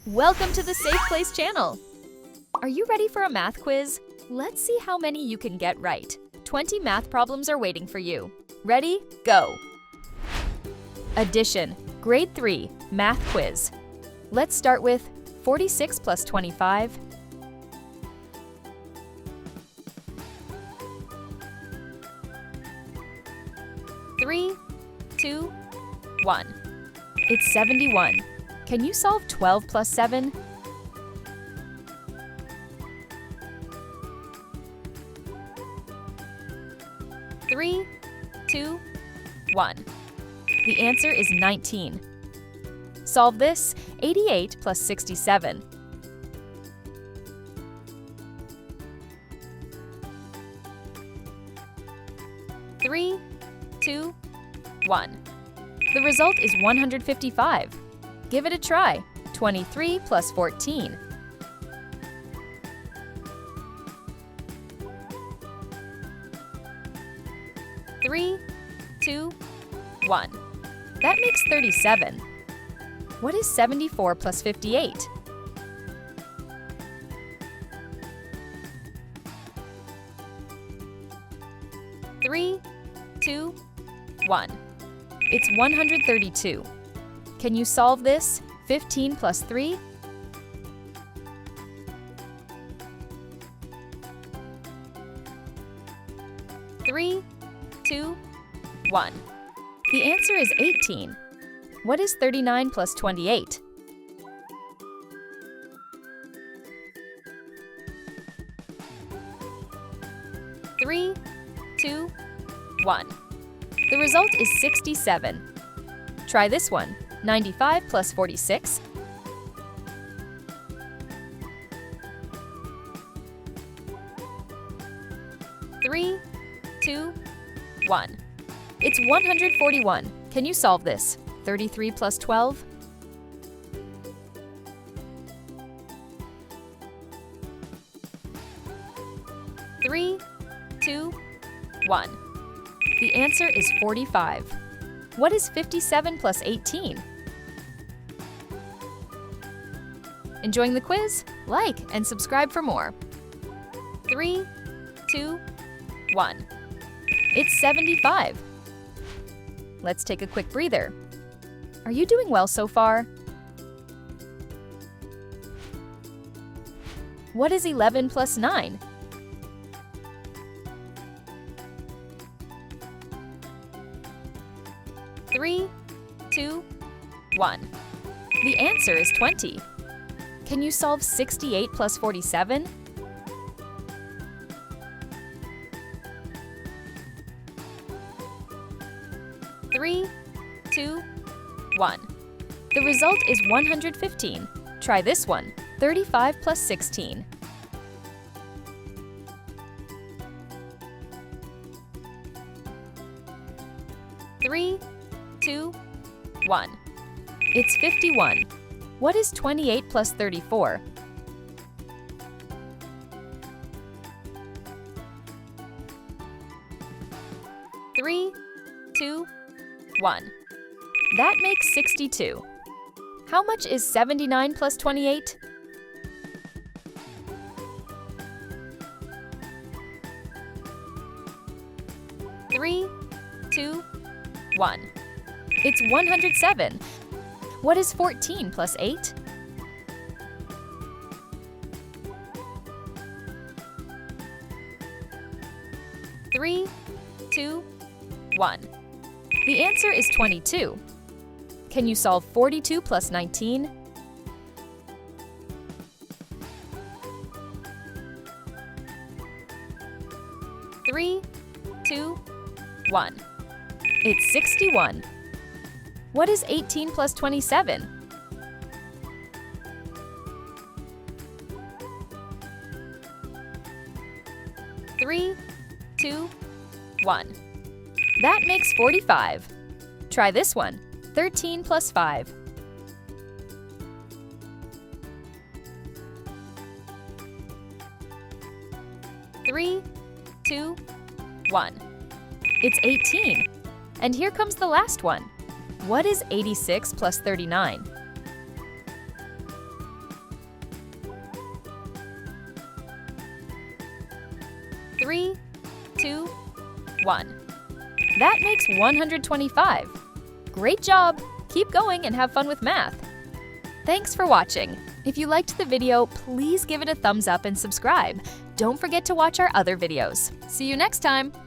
Welcome to the Safe Place channel. Are you ready for a math quiz? Let's see how many you can get right. 20 math problems are waiting for you. Ready? Go! Addition, Grade 3, Math Quiz. Let's start with 46 plus 25. Three, two, 1. It's 71. Can you solve 12 plus 7? Three, two, 1. The answer is 19. Solve this, 88 plus 67. Three, two, 1. The result is 155. Give it a try. 23 plus 14. Three, two, 1. That makes 37. What is 74 plus 58? Three, two, 1. It's 132. Can you solve this? 15 plus 3? Three, two, 1. The answer is 18. What is 39 plus 28? Three, two, 1. The result is 67. Try this one. 95 plus 46. Three, two, 1. It's 141. Can you solve this? 33 plus 12? Three, two, 1. The answer is 45. What is 57 plus 18? Enjoying the quiz? Like and subscribe for more. Three, two, 1. It's 75. Let's take a quick breather. Are you doing well so far? What is 11 plus 9? Three, two, 1. The answer is 20. Can you solve 68 plus 47? Three, two, 1. The result is 115. Try this one. 35 plus 16. Three, two, 1. It's 51. What is 28 plus 34? Three, two, 1. That makes 62. How much is 79 plus 28? Three, two, 1. It's 107. What is 14 plus 8? Three, two, 1. The answer is 22. Can you solve 42 plus 19? Three, two, 1. It's 61. What is 18 plus 27? Three, two, 1. That makes 45. Try this one. 13 plus 5. Three, two, 1. It's 18. And here comes the last one. What is 86 plus 39? 3, 2, 1. That makes 125. Great job! Keep going and have fun with math. Thanks for watching. If you liked the video, please give it a thumbs up and subscribe. Don't forget to watch our other videos. See you next time!